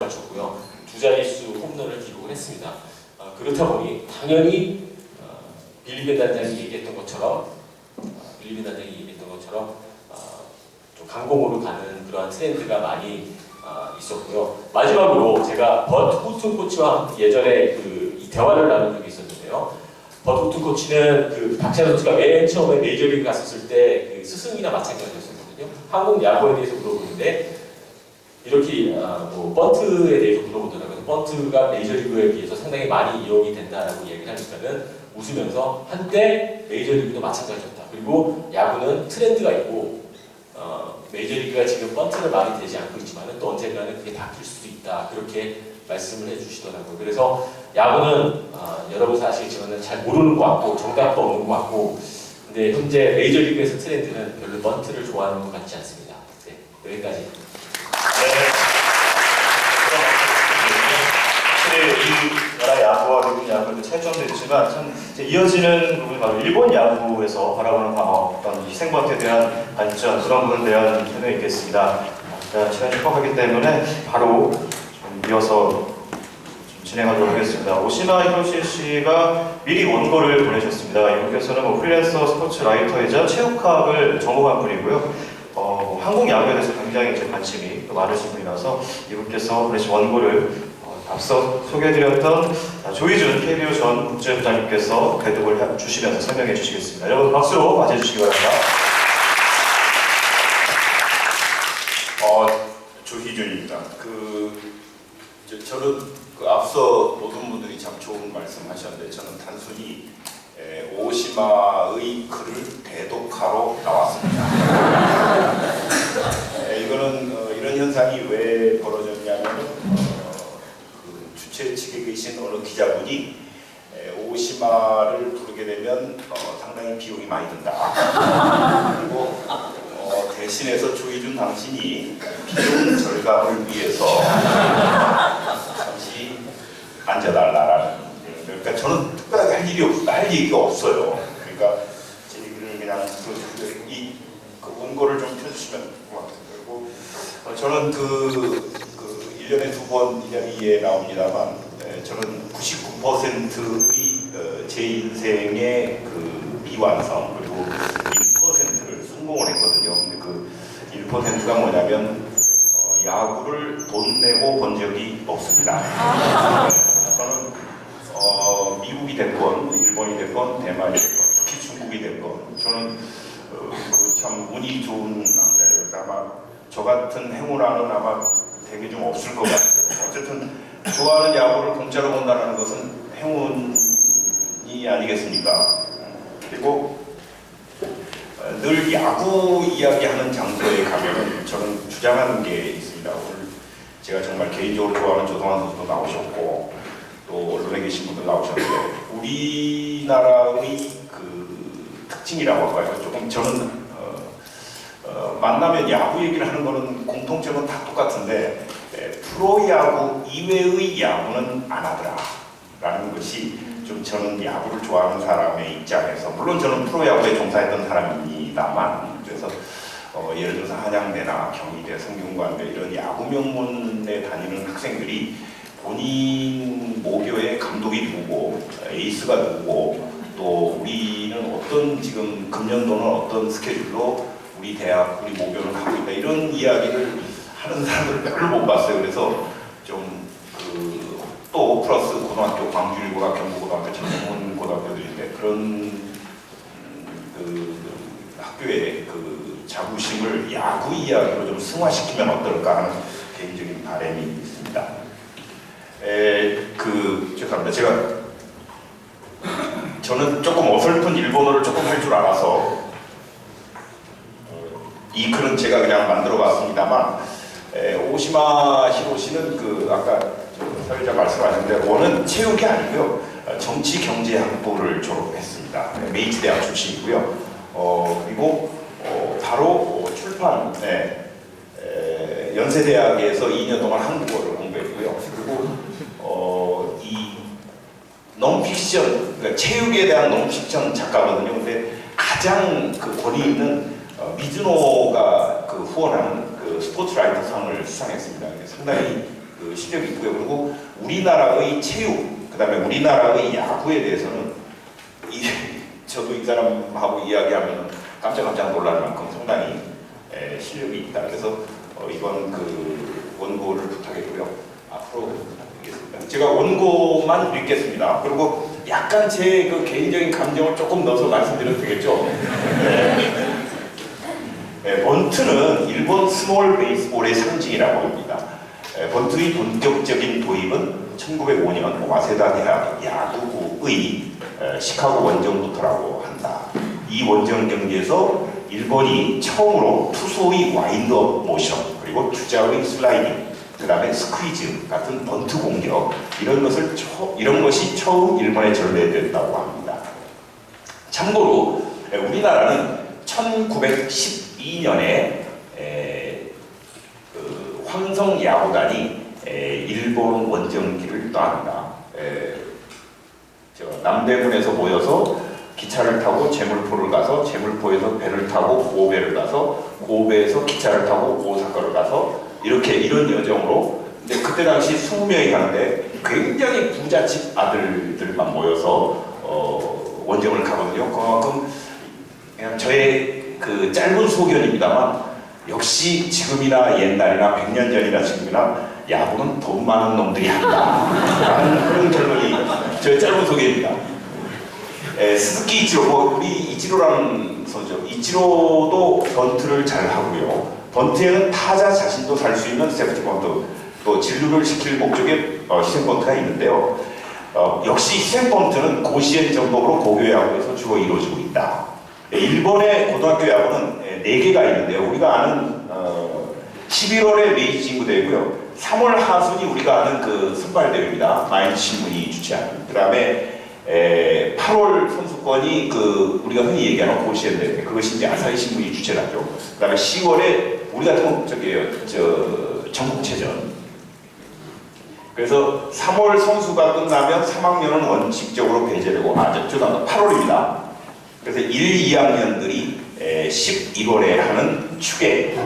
타점을 쳤고요. 두 자릿수 홈런을 기록을 했습니다. 그렇다 보니 당연히 빌리벤 단장이 얘기했던 것처럼 좀 강공으로 가는 그러한 트렌드가 많이 있었고요. 마지막으로 제가 버트 후튼 코치와 예전에 이 대화를 나눈 적이 있었는데요. 버트 후튼 코치는 박찬호 선수가 맨 처음에 메이저리그 갔었을 때 그 스승이나 마찬가지였었거든요. 한국 야구에 대해서 물어보는데 이렇게 번트에 대해서 물어보더라고요. 번트가 메이저리그에 비해서 상당히 많이 이용이 된다라고 얘기를 하니까는 웃으면서 한때 메이저리그도 마찬가지였다. 그리고 야구는 트렌드가 있고 메이저리그가 지금 번트를 많이 되지 않고 있지만 또 언젠가는 그게 바뀔 수도 있다. 그렇게 말씀을 해주시더라고요. 그래서 야구는 여러분 아시겠지만 잘 모르는 것 같고 정답도 없는 것 같고 근데 현재 메이저리그에서 트렌드는 별로 번트를 좋아하는 것 같지 않습니다. 네, 여기까지. 이 나라 야구와 미국 야구의 차이점도 있지만 참 이어지는 부분이 바로 일본 야구에서 바라보는 어떤 희생번트에 대한 관점 그런 부분에 대한 설명이 있겠습니다. 시간이 촉박하기 때문에 바로 좀 이어서 좀 진행하도록 하겠습니다. 오시마 히로시 씨가 미리 원고를 보내셨습니다. 이분께서는 프리랜서 스포츠 라이터이자 체육학을 전공한 분이고요. 한국 야구에 대해서 굉장히 관심이 많으신 분이라서 이분께서 보내신 원고를 앞서 소개해드렸던 조희준 KBO 전 국제부장님께서 대독을 주시면서 설명해 주시겠습니다. 여러분 박수로 맞이해 주시기 바랍니다. 조희준입니다. 저는 앞서 모든 분들이 참 좋은 말씀하셨는데 저는 단순히 오시마의 글을 대독하러 나왔습니다. 이거는 이런 현상이 왜 벌어졌냐면 주최 측에 계신 어느 기자분이 오시마를 부르게 되면 상당히 비용이 많이 든다. 그리고 대신해서 조희준 당신이 비용 절감을 위해서 잠시 앉아달라라는. 그러니까 저는 특별하게 할 얘기가 없어요. 그러니까 제 얘기를 그냥 그 원고를 좀 펴주시면 고맙습니다. 그리고 저는 1년에 2번 이 자리에 나옵니다만 저는 99%의 제 인생의 미완성 그리고 1%를 성공을 했거든요. 근데 그 1%가 뭐냐면 야구를 돈 내고 본 적이 없습니다. 저는 미국이 됐건 일본이 됐건 대만이 됐건 특히 중국이 됐건 저는 참 운이 좋은 남자예요. 그래서 아마 저 같은 행운아는 아마 되게 좀 없을 것 같아요. 어쨌든 좋아하는 야구를 공짜로 본다는 것은 행운이 아니겠습니까? 그리고 늘 야구 이야기하는 장소에 가면 저는 주장하는 게 있습니다. 오늘 제가 정말 개인적으로 좋아하는 조동환 선수도 나오셨고 또 언론에 계신 분들 나오셨는데 우리나라의 특징이라고 할까요? 조금 저는 만나면 야구 얘기를 하는 거는 공통점은 다 똑같은데 프로야구 이외의 야구는 안 하더라 라는 것이 좀 저는 야구를 좋아하는 사람의 입장에서 물론 저는 프로야구에 종사했던 사람입니다만 그래서 예를 들어서 한양대나 경희대, 성균관대 이런 야구 명문에 다니는 학생들이 본인 모교의 감독이 누구고 에이스가 누구고 또 우리는 어떤 지금 금년도는 어떤 스케줄로 우리 대학, 우리 모교를 하고 있다 이런 이야기를 하는 사람들을 별로 못 봤어요. 그래서 좀 또 플러스 고등학교, 광주일고등학교, 경북고등학교, 전문고등학교들인데 그런 학교의 자부심을 야구 이야기로 좀 승화시키면 어떨까 하는 개인적인 바람이 있습니다. 죄송합니다. 저는 조금 어설픈 일본어를 조금 할 줄 알아서 이 글은 제가 그냥 만들어봤습니다만 오시마 히로시는 아까 사회자 말씀하셨는데 원은 체육이 아니고요 정치경제학부를 졸업했습니다. 메이지 대학 출신이고요. 그리고 바로 출판에 연세대학에서 2년 동안 한국어를 공부했고요. 그리고 이 논픽션, 그러니까 체육에 대한 논픽션 작가거든요. 근데 가장 권위 있는 미즈노가 후원하는 스포츠라이터상을 수상했습니다. 상당히 그 실력이 있고요. 그리고 우리나라의 체육, 그다음에 우리나라의 야구에 대해서는 저도 이 사람하고 이야기하면 깜짝깜짝 놀랄 만큼 상당히 실력이 있다. 그래서 이번 그 원고를 부탁했고요. 앞으로 읽겠습니다. 제가 원고만 읽겠습니다. 그리고 약간 제 그 개인적인 감정을 조금 넣어서 말씀드려도 되겠죠? 번트는 일본 스몰 베이스볼의 상징이라고 합니다. 번트의 본격적인 도입은 1905년 와세다 대학 야구부의 시카고 원정부터라고 한다. 이 원정 경기에서 일본이 처음으로 투수의 와인드업 모션, 그리고 주자의 슬라이딩, 그 다음에 스퀴즈 같은 번트 공격 이런 것이 처음 일본에 전래됐다고 합니다. 참고로 우리나라는 1912년에 그 황성 야구단이 일본 원정기를 떠납니다. 남대문에서 모여서 기차를 타고 제물포를 가서 제물포에서 배를 타고 고베를 가서 고베에서 기차를 타고 오사카를 가서 이렇게 이런 여정으로. 근데 그때 당시 20명이 가는데 굉장히 부잣집 아들들만 모여서 원정을 가거든요. 그만큼 그냥 저의 그 짧은 소견입니다만 역시 지금이나 옛날이나 100년 전이나 지금이나 야구는 돈 많은 놈들이 한다 라는 그런 결론이 저의 짧은 소개입니다. 스즈키 이치로, 우리 이치로라는 선수죠. 이치로도 번트를 잘 하고요. 번트에는 타자 자신도 살 수 있는 세프티 번트, 또 진루를 시킬 목적의 희생 번트가 있는데요. 역시 희생 번트는 고시엔 전법으로 고교 야구에서 주로 이루어지고 있다. 일본의 고등학교 야구는 4개가 있는데요. 우리가 아는 11월에 메이지 진구 대회고요. 3월 하순이 우리가 아는 그 선발 대회입니다. 마인츠 신문이 주최하는. 그다음에 8월 선수권이 그 우리가 흔히 얘기하는 고시엔 대회, 그것이 이제 아사히 신문이 주최를 하죠. 그다음에 10월에 우리 같은 건 전국체전. 그래서 3월 선수가 끝나면 3학년은 원칙적으로 배제되고 저는 8월입니다. 그래서 1, 2학년들이 11월에 하는 축에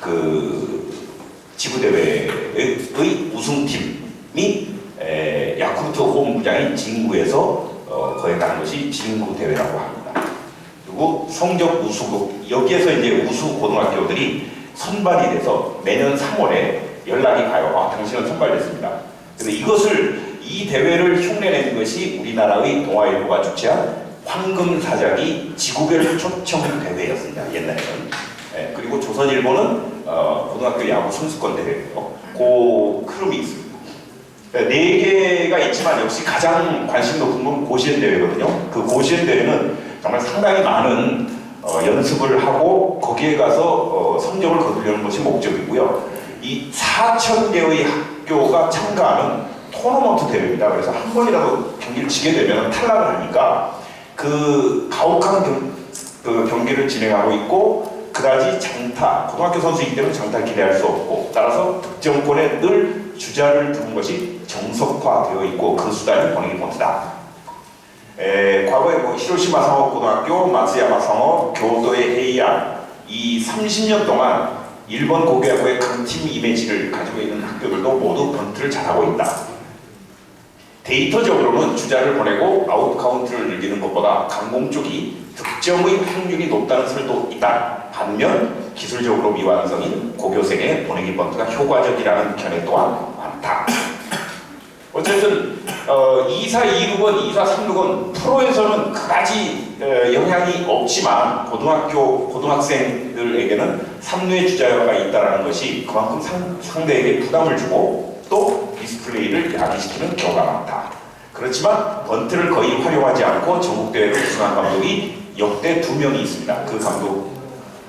그 지구대회의 우승팀이 야쿠르트 홈구장인 진구에서 거행하는 것이 진구대회라고 합니다. 그리고 성적 우수국, 여기에서 이제 우수 고등학교들이 선발이 돼서 매년 3월에 연락이 가요. 당신은 선발됐습니다. 그래서 이 대회를 흉내낸 것이 우리나라의 동아일보가 주최한 황금사자기 지구별 초청 대회였습니다. 옛날에는. 그리고 조선일보는 고등학교 야구 선수권 대회고요. 그 흐름이 있습니다. 4개가 있지만 역시 가장 관심 높은 건 고시엔 대회거든요. 그 고시엔 대회는 정말 상당히 많은 연습을 하고 거기에 가서 성적을 거두려는 것이 목적이고요. 이 4,000개의 학교가 참가하는 토너먼트 대회입니다. 그래서 한 번이라도 경기를 지게 되면 탈락을 하니까 그 가혹한 경기를 진행하고 있고, 그다지 장타, 고등학교 선수이기 때문에 장타를 기대할 수 없고, 따라서 득점권에 늘 주자를 두는 것이 정석화되어 있고 그 수단이 번외기 번트다. 과거에 히로시마 상업 고등학교, 마츠야마 상업, 교도의 헤이안, 이 30년 동안 일본 고교야구의 강팀 이미지를 가지고 있는 학교들도 모두 번트를 잘하고 있다. 데이터적으로는 주자를 보내고 아웃 카운트를 늘리는 것보다 강공 쪽이 득점의 확률이 높다는 설도 있다. 반면 기술적으로 미완성인 고교생의 보내기 번트가 효과적이라는 견해 또한 많다. 어쨌든 2사 2루건, 2사 3루건 프로에서는 그다지 영향이 없지만 고등학생들에게는 3루의 주자가 있다는 것이 그만큼 상대에게 부담을 주고 또 디스플레이를 야기시키는 경우가 많다. 그렇지만 번트를 거의 활용하지 않고 전국대회를 우승한 감독이 역대 2명이 있습니다. 그 감독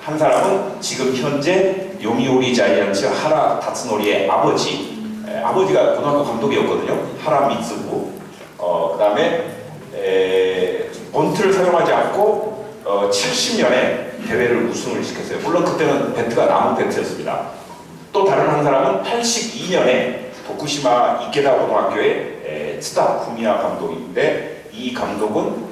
한 사람은 지금 현재 요미우리 자이언츠 하라 타츠노리의 아버지가 고등학교 감독이었거든요. 하라 미츠부. 그 다음에 번트를 사용하지 않고 70년에 대회를 우승을 시켰어요. 물론 그때는 배트가 나무 배트였습니다. 또 다른 한 사람은 82년에 도쿠시마 이케다 고등학교의 츠다 후미야 감독인데, 이 감독은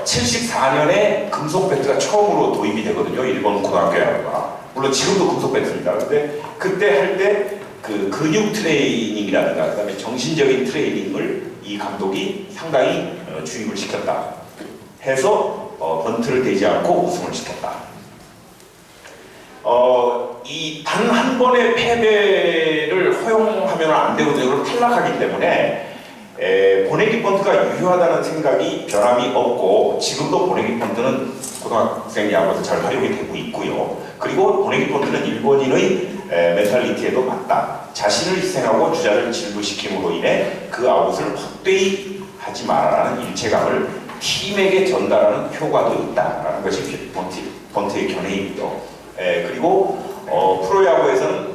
74년에 금속 배트가 처음으로 도입이 되거든요. 일본 고등학교 야구가. 물론 지금도 금속 배트입니다. 근데 그때 할 때 그 근육 트레이닝이라든가 그다음에 정신적인 트레이닝을 이 감독이 상당히 주입을 시켰다 해서 번트를 대지 않고 우승을 시켰다. 이 단 한 번의 패배를 허용하면 안 되거든요. 그럼 탈락하기 때문에 보내기 번트가 유효하다는 생각이 변함이 없고 지금도 보내기 번트는 고등학생 야구에서 잘 활용이 되고 있고요. 그리고 보내기 번트는 일본인의 멘탈리티에도 맞다. 자신을 희생하고 주자를 진루시킴으로 인해 그 아웃을 헛되이 하지 마라라는 일체감을 팀에게 전달하는 효과도 있다라는 것이 번트의 견해이고요. 그리고 프로야구에서는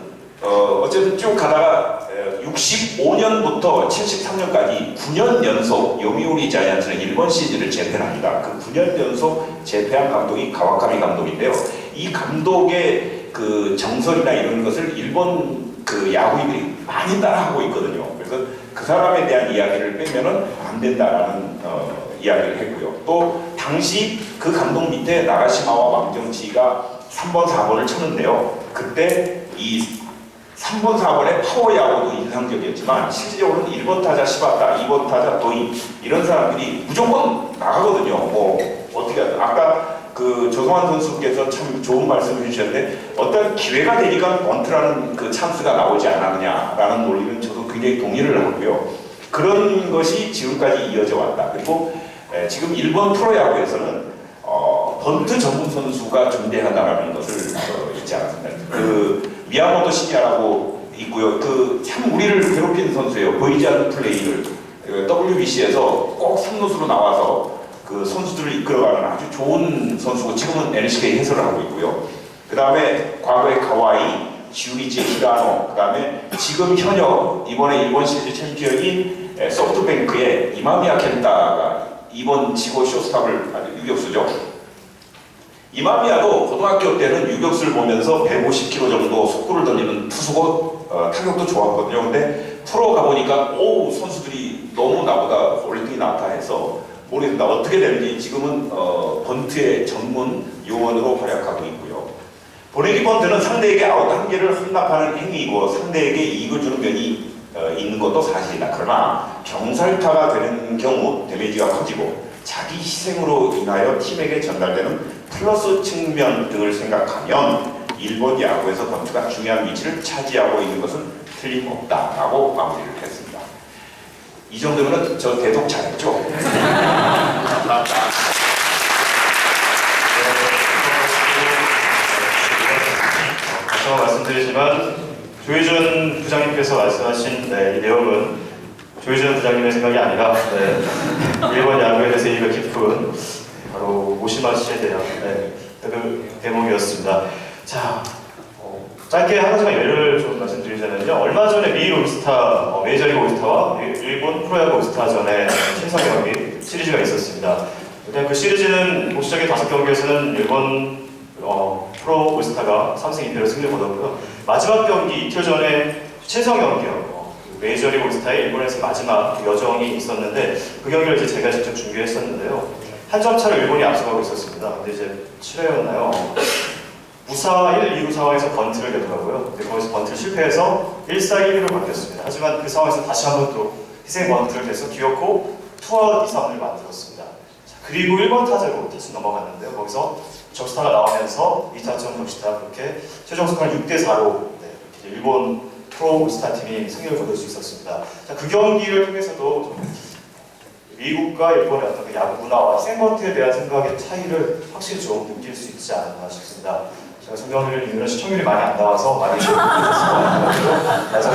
어쨌든 쭉 가다가 65년부터 73년까지 9년 연속 요미우리 자이언츠는 일본 시리즈를 재패합니다. 그 9년 연속 재패한 감독이 가와카미 감독인데요. 이 감독의 그 정설이나 이런 것을 일본 그 야구인들이 많이 따라하고 있거든요. 그래서 그 사람에 대한 이야기를 빼면은 안 된다라는 이야기를 했고요. 또 당시 그 감독 밑에 나가시마와 왕정치가 3번, 4번을 쳤는데요. 그때 이 3번, 4번의 파워 야구도 인상적이었지만 실질적으로는 1번 타자 시바타, 2번 타자 도이 이런 사람들이 무조건 나가거든요. 뭐 어떻게 하든 아까 그 조성환 선수께서 참 좋은 말씀을 해주셨는데 어떤 기회가 되니까 번트라는 그 찬스가 나오지 않았느냐라는 논리는 저도 굉장히 동의를 하고요. 그런 것이 지금까지 이어져 왔다. 그리고 지금 일본 프로야구에서는 번트 전문 선수가 존재한다라는 것을 잊지 않았습니다. 그 미야모토 시냐라고 있고요. 그 참 우리를 괴롭힌 선수예요. 보이지 않는 플레이를 WBC에서 꼭 3루수로 나와서 그 선수들을 이끌어가는 아주 좋은 선수고 지금은 NCK 해설을 하고 있고요. 그 다음에 과거에 가와이, 지우이치 히라노, 그 다음에 지금 현역 이번에 일본 시리즈 챔피언인 소프트뱅크의 이마미야 켄타가 이번 치고 쇼스탑을 유격수죠. 이마미야도 고등학교 때는 유격수를 보면서 150km 정도 속구를 던지는 투수고 타격도 좋았거든요. 근데 프로 가보니까 오 선수들이 너무 나보다 월등히 낫다 해서 모르겠다 어떻게 되는지 지금은 번트의 전문 요원으로 활약하고 있고요. 보내기 번트는 상대에게 아웃 한 개를 헌납하는 행위이고 상대에게 이익을 주는 면이 있는 것도 사실이다. 그러나 병살타가 되는 경우 데미지가 커지고 자기 희생으로 인하여 팀에게 전달되는 플러스 측면 등을 생각하면 일본 야구에서 번트가 중요한 위치를 차지하고 있는 것은 틀림없다라고 마무리를 했습니다. 이 정도면 저 대독 잘했죠? 다시 한번 말씀드리지만 조혜준 부장님께서 말씀하신 이 내용은 조혜준 부장님의 생각이 아니라 일본 야구에 대해서 이해가 깊은 바로 오시마 씨에 대한 그 대목이었습니다. 자, 짧게 한 가지만 예를 좀 말씀드리자면요. 얼마 전에 미일 올스타, 메이저리그 올스타와 일본 프로야구 올스타전에 친선 경기 시리즈가 있었습니다. 일단 그 시리즈는 뭐 시작의 5경기에서는 일본 프로 올스타가 3승 2패로 승리를 거뒀고요. 마지막 경기 이틀 전에 친선 경기요. 메이저리그 올스타의 일본에서 마지막 여정이 있었는데 그 경기를 이제 제가 직접 준비했었는데요. 한 점 차로 일본이 앞서가고 있었습니다. 근데 이제 7회였나요? 무사 1, 2루 상황에서 번트를 내더라고요. 근데 거기서 번트를 실패해서 1사 1루로 바뀌었습니다. 하지만 그 상황에서 다시 한 번 또 희생 번트를 내서 기어코 투아웃 2사문을 만들었습니다. 자, 그리고 1번 타자로 다시 넘어갔는데요. 거기서 적시타가 나오면서 2타점 적시타 그렇게 최종 스코어는 6대4로 일본 프로 올스타 팀이 승리를 거둘 수 있었습니다. 자, 그 경기를 통해서도 좀 미국과 일본의 어떤 그 야구 문화와 생번트에 대한 생각의 차이를 확실히 좀 느낄 수 있지 않았나 싶습니다. 제가 성경을 읽으면 시청률이 많이 안 나와서 많이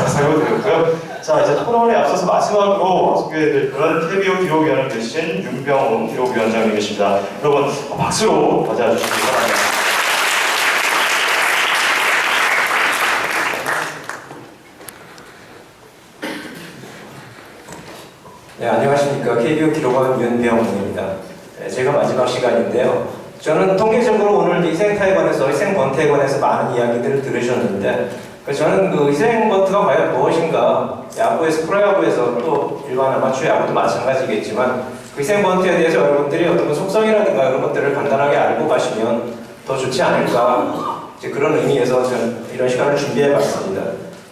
설명드렸고요. 자, 이제 토론에 앞서서 마지막으로 소개해드릴 분은 KBO 기록위원을 계신 윤병훈 기록위원장님이십니다. 여러분 박수로 맞아주시기 바랍니다. 네, 안녕하십니까. KBO 기록원 윤병훈입니다. 제가 마지막 시간인데요. 저는 통계적으로 오늘 희생타에 관해서, 희생번트에 관해서 많은 이야기들을 들으셨는데 저는 그 희생번트가 과연 무엇인가, 야구에서, 프로야구에서 또 일반 아마추어 야구도 마찬가지겠지만 그 희생번트에 대해서 여러분들이 어떤 속성이라든가 이런 것들을 간단하게 알고 가시면 더 좋지 않을까, 이제 그런 의미에서 저는 이런 시간을 준비해 봤습니다.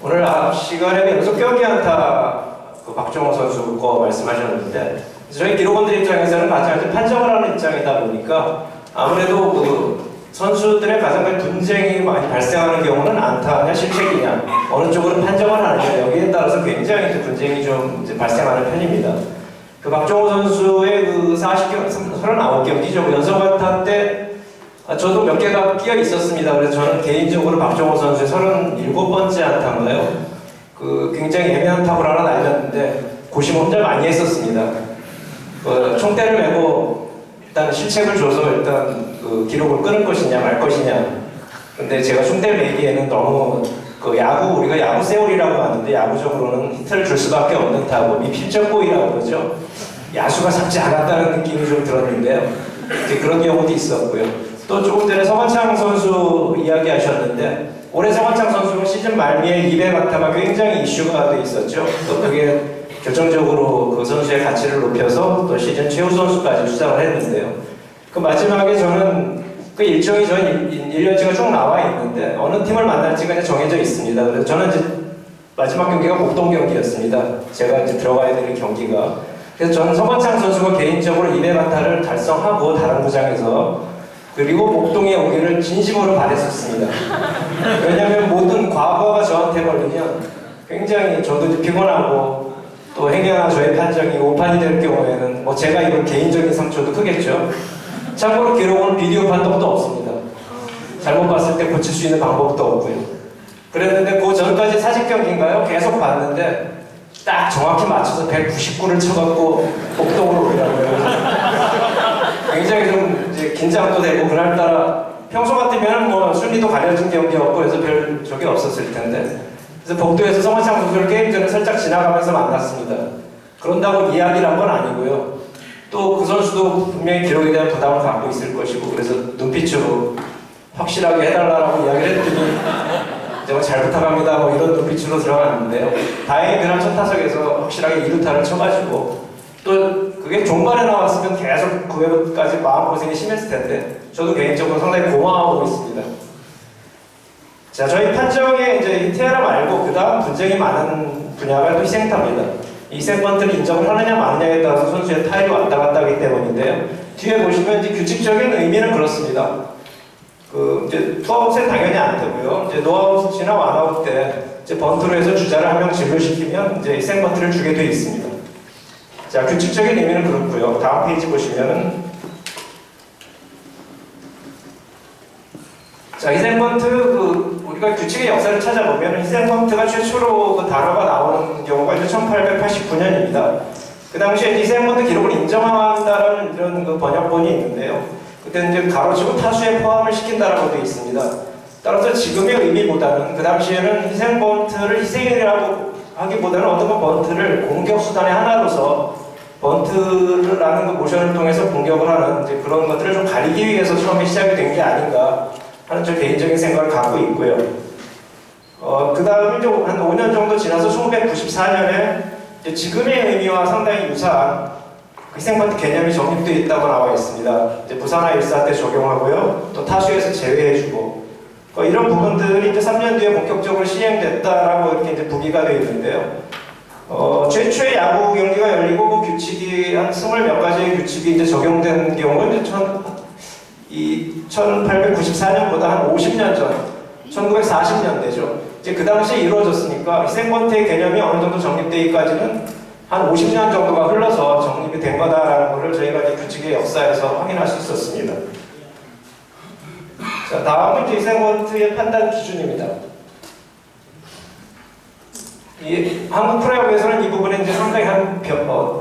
오늘 앞 시간에 연속 경기 안타 그 박종호 선수 거 말씀하셨는데 저희 기록원들 입장에서는 마찬가지로 판정을 하는 입장이다 보니까 아무래도 그 선수들의 가장 큰 분쟁이 많이 발생하는 경우는 안타냐 실책이냐 어느 쪽으로 판정을 하느냐 여기에 따라서 굉장히 이제 분쟁이 좀 이제 발생하는 편입니다. 그 박종호 선수의 그 39경기죠. 연속 안타 때 저도 몇 개가 끼어 있었습니다. 그래서 저는 개인적으로 박종호 선수의 37번째 안타인가요? 그 굉장히 애매한 타구를 하나 날렸는데 고심 혼자 많이 했었습니다. 그 총대를 메고 일단 실책을 줘서 일단 그 기록을 끊을 것이냐 말 것이냐. 근데 제가 총대를 메기에는 너무 그 야구 우리가 야구 세월이라고 하는데 야구적으로는 히트를 줄 수밖에 없는 타구 미필적고이라고 그러죠. 야수가 잡지 않았다는 느낌이 좀 들었는데요. 이제 그런 경우도 있었고요. 또 조금 전에 서건창 선수 이야기하셨는데 올해 서건창 선수가 시즌 말미에 200안타가 굉장히 이슈가 돼 있었죠. 또 그게 결정적으로 그 선수의 가치를 높여서 또 시즌 최우 선수까지 수상을 했는데요. 그 마지막에 저는 그 일정이 저희 1년치가 쭉 나와 있는데 어느 팀을 만날지가 이제 정해져 있습니다. 그래서 저는 이제 마지막 경기가 목동 경기였습니다. 제가 이제 들어가야 되는 경기가. 그래서 저는 서건창 선수가 개인적으로 200안타를 달성하고 다른 구장에서 그리고 목동에 오기를 진심으로 바랬었습니다. 왜냐하면 모든 과거가 저한테 걸리면 굉장히 저도 이제 피곤하고 또 행여나 저의 판정이 오판이 될 경우에는 뭐 제가 입은 개인적인 상처도 크겠죠. 참고로 기록은 비디오 판독도 없습니다. 잘못 봤을 때 고칠 수 있는 방법도 없고요. 그랬는데 그 전까지 사직 경기인가요? 계속 봤는데 딱 정확히 맞춰서 199를 쳐갖고 목동으로 오더라고요. 굉장히 좀 이제 긴장도 되고 그날따라 평소 같으면 뭐 순위도 가려진 경기였고 그래서 별 적이 없었을 텐데 그래서 복도에서 서건창 선수를 게임 전에 살짝 지나가면서 만났습니다. 그런다고 이야기를 한 건 아니고요. 또 그 선수도 분명히 기록에 대한 부담을 갖고 있을 것이고 그래서 눈빛으로 확실하게 해달라고 이야기를 했더니 제가 잘 부탁합니다 뭐 이런 눈빛으로 들어갔는데요. 다행히 그날 첫 타석에서 확실하게 2루타를 쳐가지고 또 그게 종반에 나왔으면 계속 9회까지 마음고생이 심했을 텐데 저도 개인적으로 상당히 고마워하고 있습니다. 자, 저희 판정에 이제 이 테라 말고 그 다음 분쟁이 많은 분야가 또 희생타입니다. 희생번트를 인정을 하느냐 마느냐에 따라서 선수의 타율이 왔다 갔다 하기 때문인데요. 뒤에 보시면 이제 규칙적인 의미는 그렇습니다. 그 이제 투아웃에 당연히 안 되고요. 이제 노아웃이나 원아웃 때 이제 번트로 해서 주자를 한 명 진루시키면 이제 희생번트를 주게 돼 있습니다. 자, 규칙적인 의미는 그렇고요. 다음 페이지 보시면은 자, 희생번트 그 우리가 규칙의 역사를 찾아보면 희생번트가 최초로 그 단어가 나오는 경우가 이제 1889년입니다. 그 당시에 희생번트 기록을 인정한다는 이런 그 번역본이 있는데요. 그때는 이제 가로치고 타수에 포함을 시킨다라고 되어 있습니다. 따라서 지금의 의미보다는 그 당시에는 희생번트를 희생이라고 하기보다는 어떤 번트를 공격 수단의 하나로서 번트라는 그 모션을 통해서 공격을 하는 이제 그런 것들을 좀 가리기 위해서 처음에 시작이 된 게 아닌가 하는 저 개인적인 생각을 갖고 있고요. 그 다음에 이제 한 5년 정도 지나서 1994년에 지금의 의미와 상당히 유사한 희생번트 개념이 정립되어 있다고 나와 있습니다. 이제 부산화 일사 때 적용하고요. 또 타수에서 제외해주고 이런 부분들이 이제 3년 뒤에 본격적으로 시행됐다라고 이렇게 이제 부기가 되어 있는데요. 최초의 야구 경기가 열리고 그 규칙이 한 20몇 가지의 규칙이 이제 적용된 경우는 이제 1894년보다 한 50년 전, 1940년대죠. 이제 그 당시에 이루어졌으니까 희생번트의 개념이 어느 정도 정립되기까지는 한 50년 정도가 흘러서 정립이 된 거다라는 것을 저희가 이제 규칙의 역사에서 확인할 수 있었습니다. 자, 다음은 이제 희생번트의 판단 기준입니다. 이 한국 프로야구에서는 이 부분에 이제 상당히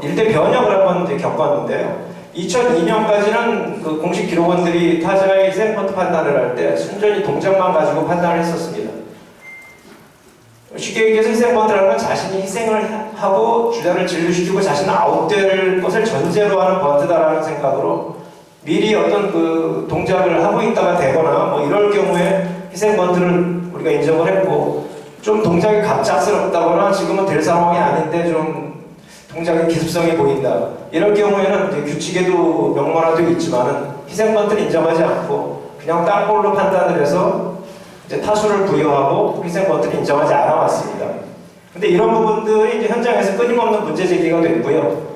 일대 변혁을 한번 이제 겪었는데요. 2002년까지는 그 공식 기록원들이 타자의 희생번트 판단을 할 때 순전히 동작만 가지고 판단을 했었습니다. 쉽게 얘기해서 희생번트라는 건 자신이 희생을 하고 주자를 진루시키고 자신은 아웃될 것을 전제로 하는 번트다라는 생각으로 미리 어떤 그 동작을 하고 있다가 되거나 뭐 이럴 경우에 희생번트를 우리가 인정을 했고 좀 동작이 갑작스럽다거나 지금은 될 상황이 아닌데 좀 동작의 기습성이 보인다. 이럴 경우에는 이제 규칙에도 명문화되어 있지만은 희생번트를 인정하지 않고 그냥 땅볼로 판단을 해서 이제 타수를 부여하고 희생 번트를 인정하지 않아 왔습니다. 근데 이런 부분들이 이제 현장에서 끊임없는 문제 제기가 됐고요.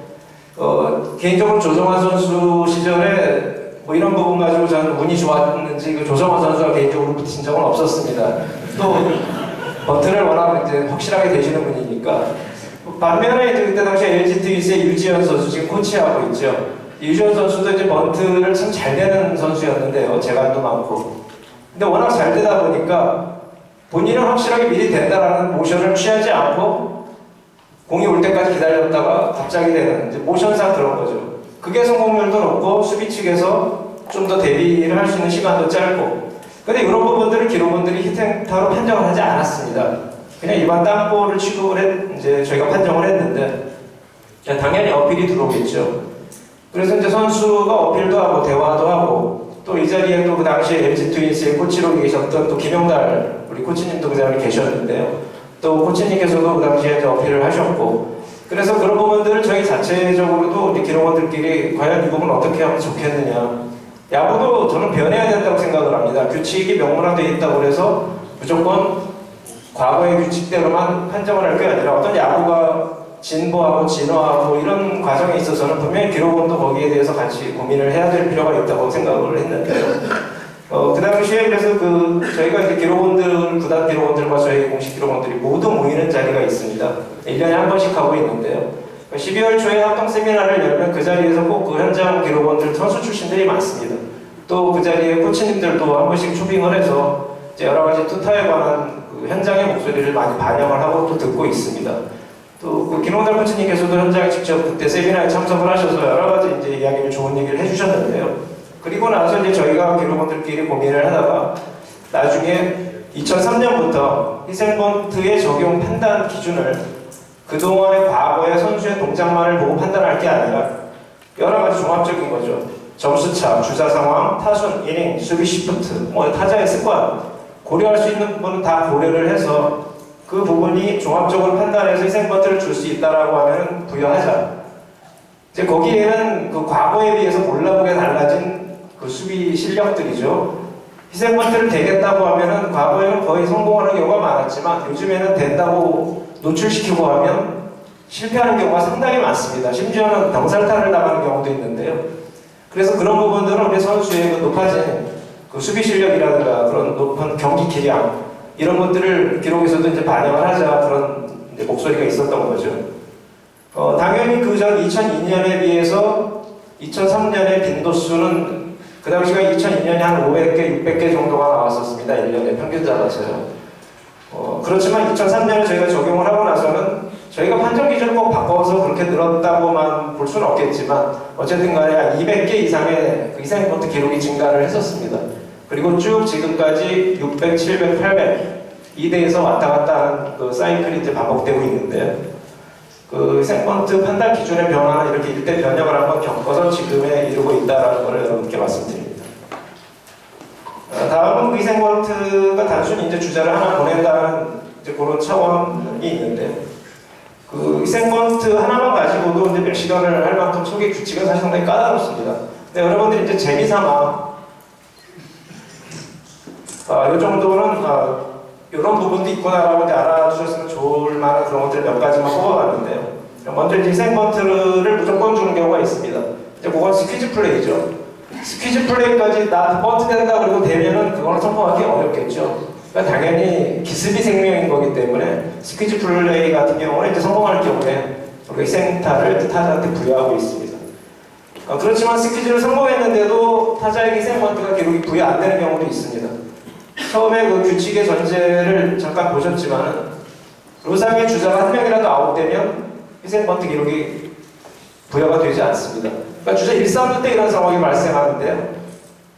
개인적으로 조정환 선수 시절에 뭐 이런 부분 가지고 저는 운이 좋았는지 그 조정환 선수가 개인적으로 붙인 적은 없었습니다. 또 번트를 워낙 이제 확실하게 되시는 분이니까. 반면에 이제 그때 당시에 LG 트윈스의 유지현 선수 지금 코치하고 있죠. 유지현 선수도 이제 번트를 참 잘 되는 선수였는데요. 재간도 많고. 근데 워낙 잘 되다 보니까 본인은 확실하게 미리 된다라는 모션을 취하지 않고 공이 올 때까지 기다렸다가 갑자기 되는 이제 모션상 그런 거죠. 그게 성공률도 높고 수비 측에서 좀 더 대비를 할 수 있는 시간도 짧고. 근데 이런 부분들을 기록원들이 히트타로 판정을 하지 않았습니다. 그냥 일반 땅볼을 취급을 이제 저희가 판정을 했는데 당연히 어필이 들어오겠죠. 그래서 이제 선수가 어필도 하고 대화도 하고 또 이 자리에 또 그 당시에 LG 트윈스의 코치로 계셨던 또 김영달 우리 코치님도 그 자리에 계셨는데요. 또 코치님께서도 그 당시에 이제 어필을 하셨고 그래서 그런 부분들을 저희 자체적으로도 우리 기록원들끼리 과연 이 부분 어떻게 하면 좋겠느냐. 야구도 저는 변해야 된다고 생각을 합니다. 규칙이 명문화되어 있다고 해서 무조건 과거의 규칙대로만 판정을 할 게 아니라 어떤 야구가 진보하고 진화하고 이런 과정에 있어서는 분명히 기록원도 거기에 대해서 같이 고민을 해야 될 필요가 있다고 생각을 했는데요. 그 당시에 그래서 저희가 이제 기록원들, 구단 기록원들과 저희 공식 기록원들이 모두 모이는 자리가 있습니다. 1년에 한 번씩 하고 있는데요. 12월 초에 합동 세미나를 열면 그 자리에서 꼭 그 현장 기록원들 선수 출신들이 많습니다. 또 그 자리에 코치님들도 한 번씩 초빙을 해서 이제 여러 가지 투타에 관한 그 현장의 목소리를 많이 반영을 하고 또 듣고 있습니다. 또 김홍달 코치님께서도 현장에 직접 그때 세미나에 참석을 하셔서 여러 가지 이제 이야기를 좋은 얘기를 해주셨는데요. 그리고 나서 이제 저희가 기록원들끼리 고민을 하다가 나중에 2003년부터 희생번트의 적용 판단 기준을 그동안의 과거의 선수의 동작만을 보고 판단할 게 아니라 여러 가지 종합적인 거죠. 점수차, 주자 상황, 타순, 이닝, 수비 시프트, 뭐 타자의 습관 고려할 수 있는 부분은 다 고려를 해서 그 부분이 종합적으로 판단해서 희생번트를 줄 수 있다라고 하면 부여하자. 이제 거기에는 그 과거에 비해서 몰라보게 달라진 그 수비 실력들이죠. 희생번트를 되겠다고 하면은 과거에는 거의 성공하는 경우가 많았지만 요즘에는 된다고 노출시키고 하면 실패하는 경우가 상당히 많습니다. 심지어는 병살타를 당하는 경우도 있는데요. 그래서 그런 부분들은 우리 선수의 그 높아진 그 수비 실력이라든가 그런 높은 경기 기량 이런 것들을 기록에서도 이제 반영을 하자 그런 이제 목소리가 있었던 거죠. 당연히 그 전 2002년에 비해서 2003년의 빈도수는 그 당시가 2002년에 한 500개, 600개 정도가 나왔었습니다. 1년에 평균 잡아서요. 그렇지만 2003년에 저희가 적용을 하고 나서는 저희가 판정 기준을 꼭 바꿔서 그렇게 늘었다고만 볼 수는 없겠지만 어쨌든 간에 한 200개 이상의 그 희생번트 기록이 증가를 했었습니다. 그리고 쭉 지금까지 600, 700, 800 2대에서 왔다 갔다 하는 그 사이클이 이제 반복되고 있는데 그 희생번트 판단 기준의 변화는 이렇게 일대 변형을 한번 겪어서 지금에 이르고 있다는 것을 여러분께 말씀드립니다. 다음은 그 희생번트가 단순히 이제 주자를 하나 보낸다는 이제 그런 차원이 있는데 그 희생번트 하나만 가지고도 이제 몇 시간을 할 만큼 속의 규칙은 사실 상당히 까다롭습니다. 근데 여러분들이 이제 재미삼아 이 정도는 이런 부분도 있구나라고 이제 알아주셨으면 좋을 만한 그런 것들 몇 가지만 뽑아봤는데요. 먼저 이제 희생번트를 무조건 주는 경우가 있습니다. 이제 그건 스퀴즈 플레이죠. 스퀴즈 플레이까지 나 번트 된다 그리고 되면은 그걸 성공하기 어렵겠죠. 그러니까 당연히 기습이 생명인 거기 때문에 스퀴즈 플레이 같은 경우는 이제 성공할 경우에 우리가 희생타를 타자한테 부여하고 있습니다. 그렇지만 스퀴즈를 성공했는데도 타자에게 희생번트가 기록이 부여 안 되는 경우도 있습니다. 처음에 그 규칙의 전제를 잠깐 보셨지만은 로상의 주자가 한 명이라도 아웃되면 희생번트 기록이 부여가 되지 않습니다. 그러니까 주자 1, 3루 때 이런 상황이 발생하는데요.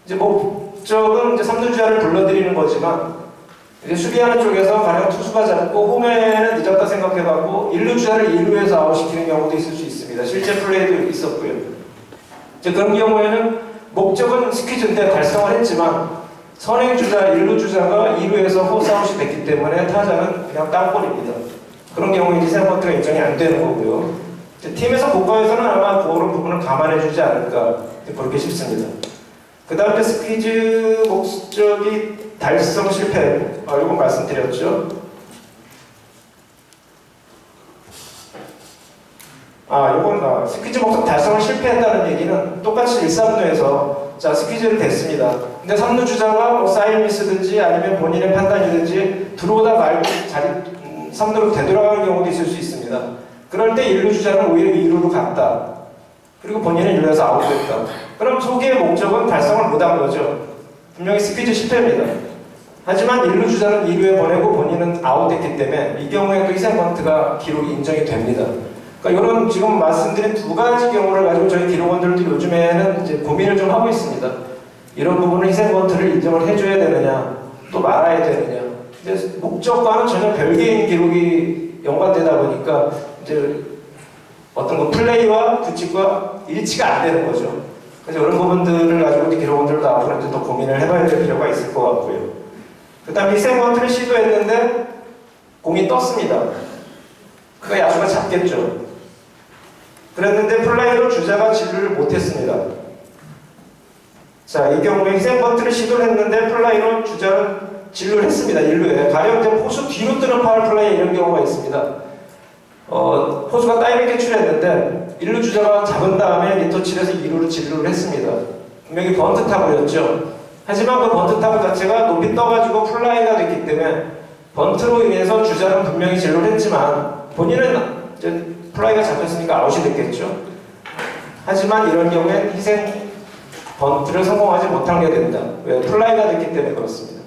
이제 목적은 이제 3루 주자를 불러들이는 거지만 이제 수비하는 쪽에서 가령 투수가 잡고 홈에는 늦었다 생각해갖고 1루 주자를 2루에서 아웃시키는 경우도 있을 수 있습니다. 실제 플레이도 있었고요. 이제 그런 경우에는 목적은 스퀴즈인데 달성을 했지만 선행 주자, 1루 주자가 2루에서 홀스아웃이 됐기 때문에 타자는 그냥 땅볼입니다. 그런 경우에 희생번트가 인정이 안 되는 거고요. 팀에서 고가에서는 아마 그런 부분을 감안해주지 않을까 그렇게 싶습니다. 그 다음에 스퀴즈 목적이 달성 실패, 이거 말씀드렸죠. 이건 스퀴즈 목적 달성을 실패했다는 얘기는 똑같이 1, 3루에서 자 스퀴즈를 댔습니다. 근데 3루 주자가 뭐 사인 미스든지 아니면 본인의 판단이든지 들어오다 말고 3루로 되돌아가는 경우도 있을 수 있습니다. 그럴 때 1루 주자는 오히려 2루로 갔다. 그리고 본인은 1루에서 아웃됐다. 그럼 소기의 목적은 달성을 못한 거죠. 분명히 스퀴즈 실패입니다. 하지만 1루 주자는 2루에 보내고 본인은 아웃됐기 때문에 이 경우에 또 희생 번트가 기록이 인정이 됩니다. 그러니까 이런 지금 말씀드린 두 가지 경우를 가지고 저희 기록원들도 요즘에는 이제 고민을 좀 하고 있습니다. 이런 부분을 희생 번트를 인정을 해줘야 되느냐, 또 말아야 되느냐. 이제 목적과는 전혀 별개인 기록이 연관되다 보니까 이제 어떤 그 플레이와 규칙과 일치가 안 되는 거죠. 그래서 이런 부분들을 가지고 기록원들도 앞으로 이제 또 고민을 해봐야 될 필요가 있을 것 같고요. 그 다음에 희생 번트를 시도했는데 공이 떴습니다. 그거 야수가 잡겠죠. 그랬는데 플라이로 주자가 진루를 못했습니다. 자, 이 경우에 희생 번트를 시도를 했는데 플라이로 주자는 진루를 했습니다. 1루에. 가령 이제 포수 뒤로 뜨는 파울 플라이 이런 경우가 있습니다. 포수가 다이빙 캐치를 했는데 1루 주자가 잡은 다음에 리터치를 해서 2루로 진루를 했습니다. 분명히 번트 타구였죠. 하지만 그 번트 타구 자체가 높이 떠가지고 플라이가 됐기 때문에 번트로 인해서 주자는 분명히 진루를 했지만 본인은 이제 플라이가 잡혔으니까 아웃이 됐겠죠. 하지만 이런 경우엔 희생 번트를 성공하지 못한 게 된다. 왜? 플라이가 됐기 때문에 그렇습니다.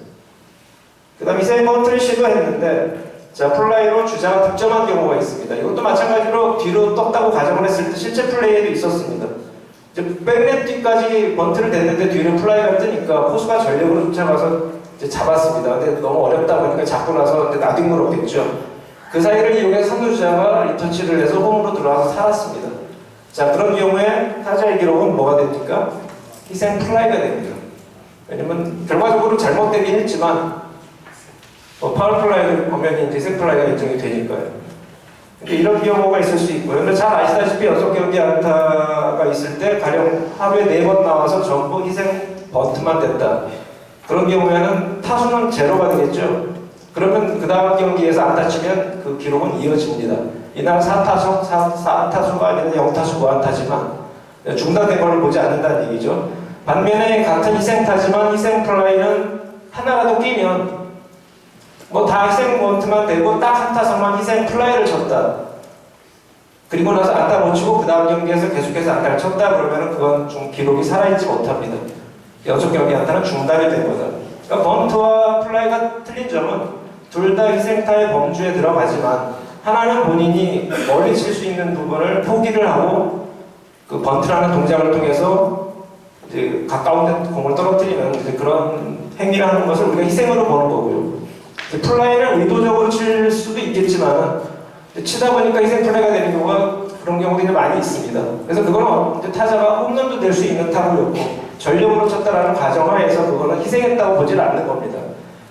그 다음 희생 번트를 시도했는데 자 플라이로 주자가 득점한 경우가 있습니다. 이것도 마찬가지로 뒤로 떴다고 가정을 했을 때 실제 플레이에도 있었습니다. 이제 백넷 뒤까지 번트를 댔는데 뒤로 플라이가 뜨니까 포수가 전력으로 쫓아가서 이제 잡았습니다. 근데 너무 어렵다 보니까 잡고 나서 나뒹굴 없겠죠. 그 사이를 이용해서 선두주자가 리터치를 해서 홈으로 들어와서 살았습니다. 자, 그런 경우에 타자의 기록은 뭐가 됩니까? 희생 플라이가 됩니다. 왜냐면 결과적으로 잘못되긴 했지만 파울 플라이를 보면 이제 희생 플라이가 인정이 되니까요. 근데 이런 경우가 있을 수 있고요. 근데 잘 아시다시피 6경기 안타가 있을 때 가령 하루에 4번 나와서 전부 희생 번트만 됐다. 그런 경우에는 타수는 제로가 되겠죠. 그러면 그 다음 경기에서 안타 치면 그 기록은 이어집니다. 이날 4타수가 아니라 0타수 무안타지만 중단된 걸 보지 않는다는 얘기죠. 반면에 같은 희생타지만 희생 플라이는 하나라도 끼면 뭐 다 희생 번트만 되고 딱 한 타석만 희생 플라이를 쳤다. 그리고 나서 안타 못 치고 그 다음 경기에서 계속해서 안타를 쳤다 그러면 그건 좀 기록이 살아있지 못합니다. 6경기 안타는 중단이 된 거다. 그러니까 번트와 플라이가 틀린 점은 둘 다 희생타의 범주에 들어가지만 하나는 본인이 멀리 칠 수 있는 부분을 포기를 하고 그 번트라는 동작을 통해서 이제 가까운 데 공을 떨어뜨리는 이제 그런 행위를 하는 것을 우리가 희생으로 보는 거고요. 플라이를 의도적으로 칠 수도 있겠지만 치다 보니까 희생 플라이가 되는 경우가 그런 경우들이 많이 있습니다. 그래서 그거는 타자가 홈런도 낼 수 있는 타구였고 전력으로 쳤다라는 가정하에서 그거는 희생했다고 보질 않는 겁니다.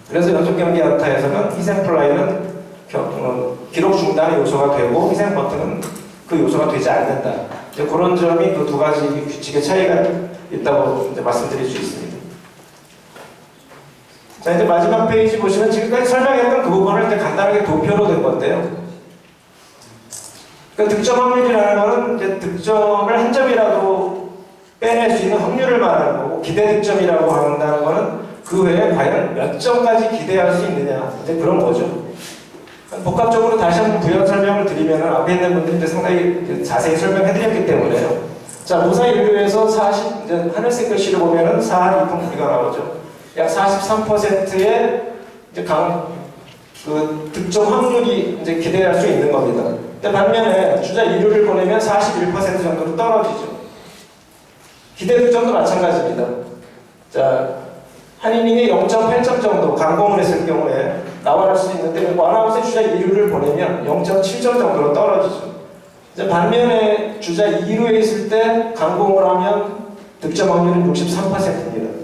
그래서 연속 경기 안타에서는 희생 플라이는 기록 중단의 요소가 되고 희생 번트는 그 요소가 되지 않는다. 이제 그런 점이 그 두 가지 규칙의 차이가 있다고 이제 말씀드릴 수 있습니다. 자 이제 마지막 페이지 보시면 지금까지 설명했던 그 부분을 이제 간단하게 도표로 된 건데요. 그러니까 득점 확률이라는 것은 이제 득점을 한 점이라도 빼낼 수 있는 확률을 말하는 거고 기대 득점이라고 한다는 것은 그 외에 과연 몇 점까지 기대할 수 있느냐 이제 그런 거죠. 복합적으로 다시 한번 부연 설명을 드리면 앞에 있는 분들이 이제 상당히 자세히 설명해드렸기 때문에요. 자 무사 1루에서 40 이제 하늘색 글씨를 보면은 4, 2분 우리가 나오죠. 약 43%의 이제 그 득점 확률이 이제 기대할 수 있는 겁니다. 근데 반면에 주자 2루를 보내면 41% 정도로 떨어지죠. 기대 득점도 마찬가지입니다. 자, 한 이닝에 0.8점 정도 강공을 했을 경우에 나와날 수 있는데 원아웃에 주자 2루를 보내면 0.7점 정도로 떨어지죠. 이제 반면에 주자 2루에 있을 때 강공을 하면 득점 확률은 63%입니다.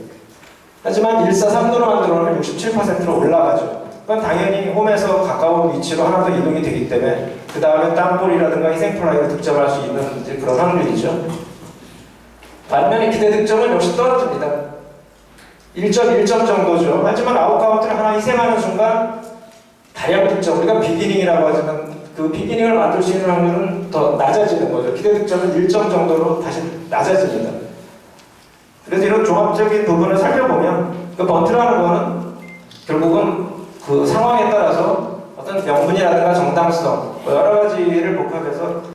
하지만 1, 4, 3루로만 들어오면 67%로 올라가죠. 그건 당연히 홈에서 가까운 위치로 하나 더 이동이 되기 때문에 그 다음에 땅볼이라든가 희생플라이로 득점할 수 있는 이제 그런 확률이죠. 반면에 기대 득점은 역시 떨어집니다. 1.1점 정도죠. 하지만 아웃카운트를 하나 희생하는 순간 다량 득점, 우리가 비기닝이라고 하지만 그 비기닝을 만들 수 있는 확률은 더 낮아지는 거죠. 기대 득점은 1점 정도로 다시 낮아집니다. 그래서 이런 종합적인 부분을 살펴보면 그 번트라는 거는 결국은 그 상황에 따라서 어떤 명분이라든가 정당성 뭐 여러 가지를 복합해서